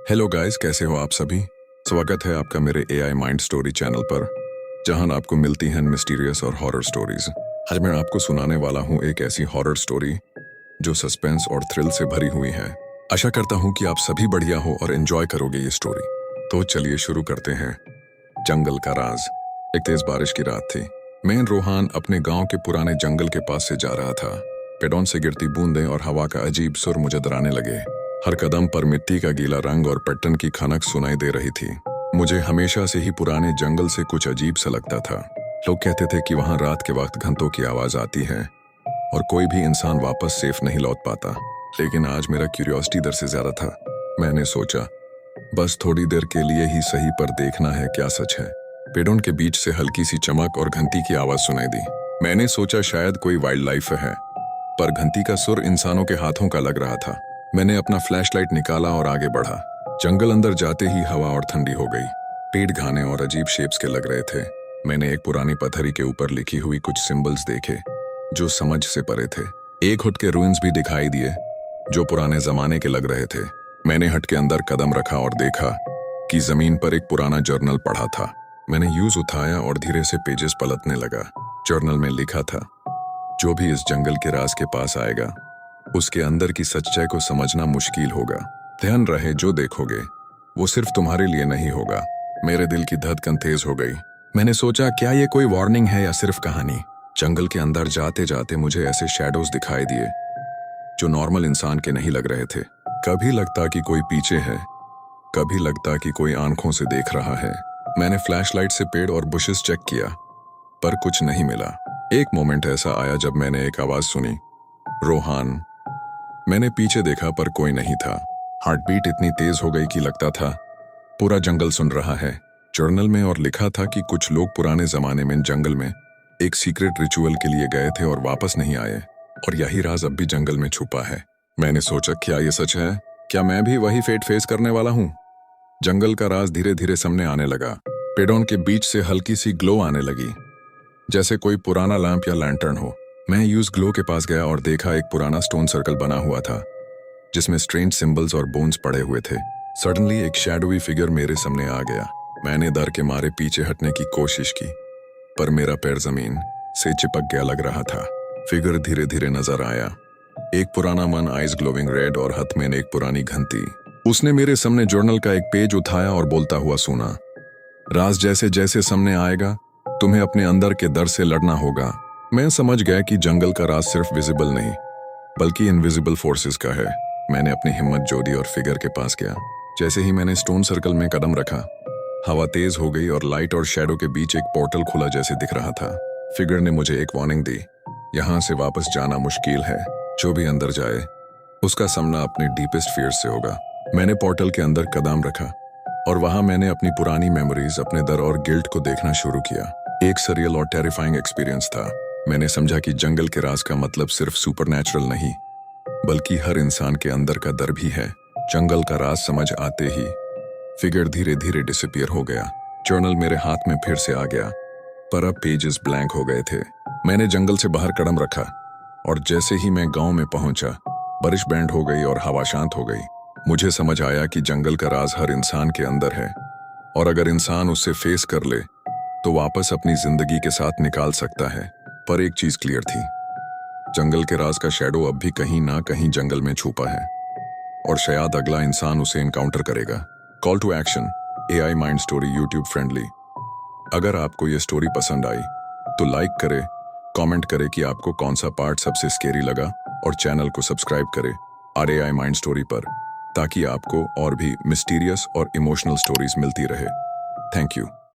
Hello guys, कैसे हो आप सभी। स्वागत है आपका मेरे एआई माइंड स्टोरी चैनल पर, जहां आपको मिलती हैं मिस्टीरियस और हॉरर स्टोरीज। आज मैं आपको सुनाने वाला हूं एक ऐसी हॉरर स्टोरी जो सस्पेंस और थ्रिल से भरी हुई है। आशा करता हूं कि आप सभी बढ़िया हो और एंजॉय करोगे ये स्टोरी। तो चलिए शुरू करते हैं। जंगल का राज। एक तेज बारिश की रात थी। मैं रोहान अपने गांव के पुराने जंगल के पास से जा रहा था। पेड़ों से गिरती बूंदें और हवा का अजीब सुर मुझे डराने लगे। हर कदम पर मिट्टी का गीला रंग और पैटर्न की खनक सुनाई दे रही थी। मुझे हमेशा से ही पुराने जंगल से कुछ अजीब सा लगता था। लोग कहते थे कि वहां रात के वक्त घंटों की आवाज आती है और कोई भी इंसान वापस सेफ नहीं लौट पाता। लेकिन आज मेरा क्यूरियोसिटी दर से ज्यादा था। मैंने सोचा बस थोड़ी देर के लिए ही सही, पर देखना है क्या सच है। पेड़ों के बीच से हल्की सी चमक और घंटी की आवाज सुनाई दी। मैंने सोचा शायद कोई वाइल्ड लाइफ है, पर घंटी का सुर इंसानों के हाथों का लग रहा था। मैंने अपना फ्लैशलाइट निकाला और आगे बढ़ा। जंगल अंदर जाते ही हवा और ठंडी हो गई। पेड़ घने और अजीब शेप्स के लग रहे थे। मैंने एक पुरानी पत्थरी के ऊपर लिखी हुई कुछ सिंबल्स देखे जो समझ से परे थे। एक हट के रूइंस भी दिखाई दिए जो पुराने जमाने के लग रहे थे। मैंने हट के अंदर कदम रखा और देखा कि जमीन पर एक पुराना जर्नल पड़ा था। मैंने यूज उठाया और धीरे से पेजेस पलटने लगा। जर्नल में लिखा था, जो भी इस जंगल के राज के पास आएगा उसके अंदर की सच्चाई को समझना मुश्किल होगा। ध्यान रहे, जो देखोगे वो सिर्फ तुम्हारे लिए नहीं होगा। मेरे दिल की धड़कन तेज हो गई। मैंने सोचा क्या ये कोई वार्निंग है या सिर्फ कहानी। जंगल के अंदर जाते जाते मुझे ऐसे शैडोज दिखाई दिए जो नॉर्मल इंसान के नहीं लग रहे थे। कभी लगता कि कोई पीछे है, कभी लगता कि कोई आंखों से देख रहा है। मैंने फ्लैशलाइट से पेड़ और बुशेस चेक किया, पर कुछ नहीं मिला। एक मोमेंट ऐसा आया जब मैंने एक आवाज सुनी, रोहान। मैंने पीछे देखा पर कोई नहीं था। हार्ट बीट इतनी तेज हो गई कि लगता था पूरा जंगल सुन रहा है। जर्नल में और लिखा था कि कुछ लोग पुराने जमाने में जंगल में एक सीक्रेट रिचुअल के लिए गए थे और वापस नहीं आए, और यही राज अब भी जंगल में छुपा है। मैंने सोचा क्या ये सच है? क्या मैं भी वही फेट फेस करने वाला हूँ? जंगल का राज धीरे धीरे सामने आने लगा। पेड़ों के बीच से हल्की सी ग्लो आने लगी, जैसे कोई पुराना लैंप या लैंटर्न हो। मैं यूज ग्लो के पास गया और देखा एक पुराना स्टोन सर्कल बना हुआ था जिसमें स्ट्रेंज सिंबल्स और बोन्स पड़े हुए थे। सडनली एक शैडोवी फिगर मेरे सामने आ गया। मैंने डर के मारे पीछे हटने की कोशिश की, पर मेरा पैर जमीन से चिपक गया लग रहा था। फिगर धीरे धीरे नजर आया। एक पुराना मन, आइज ग्लोविंग रेड और हाथ में एक पुरानी घंटी। उसने मेरे सामने जर्नल का एक पेज उठाया और बोलता हुआ सुना, राज जैसे जैसे सामने आएगा तुम्हें अपने अंदर के डर से लड़ना होगा। मैं समझ गया कि जंगल का राज सिर्फ विजिबल नहीं बल्कि इनविजिबल फोर्सेस का है। मैंने अपनी हिम्मत जोड़ी और फिगर के पास गया। जैसे ही मैंने स्टोन सर्कल में कदम रखा, हवा तेज हो गई और लाइट और शैडो के बीच एक पोर्टल खुला जैसे दिख रहा था। फिगर ने मुझे एक वार्निंग दी, यहाँ से वापस जाना मुश्किल है। जो भी अंदर जाए उसका सामना अपने डीपेस्ट फियर्स से होगा। मैंने पोर्टल के अंदर कदम रखा और वहां मैंने अपनी पुरानी मेमोरीज, अपने डर और गिल्ट को देखना शुरू किया। एक सरियल और टेरिफाइंग एक्सपीरियंस था। मैंने समझा कि जंगल के राज का मतलब सिर्फ सुपरनैचुरल नहीं बल्कि हर इंसान के अंदर का डर भी है। जंगल का राज समझ आते ही फिगर धीरे धीरे डिसअपीयर हो गया। जर्नल मेरे हाथ में फिर से आ गया, पर अब पेजेस ब्लैंक हो गए थे। मैंने जंगल से बाहर कदम रखा और जैसे ही मैं गांव में पहुंचा, बारिश बैंड हो गई और हवा शांत हो गई। मुझे समझ आया कि जंगल का राज हर इंसान के अंदर है, और अगर इंसान उससे फेस कर ले तो वापस अपनी जिंदगी के साथ निकाल सकता है। पर एक चीज क्लियर थी, जंगल के राज का शैडो अब भी कहीं ना कहीं जंगल में छुपा है, और शायद अगला इंसान उसे एनकाउंटर करेगा। Call to action, AI mind story YouTube friendly. अगर आपको ये स्टोरी पसंद आई तो लाइक करे, कमेंट करे कि आपको कौन सा पार्ट सबसे स्केरी लगा, और चैनल को सब्सक्राइब करे आर एआई माइंड स्टोरी पर, ताकि आपको और भी मिस्टीरियस और इमोशनल स्टोरीज मिलती रहे। Thank you.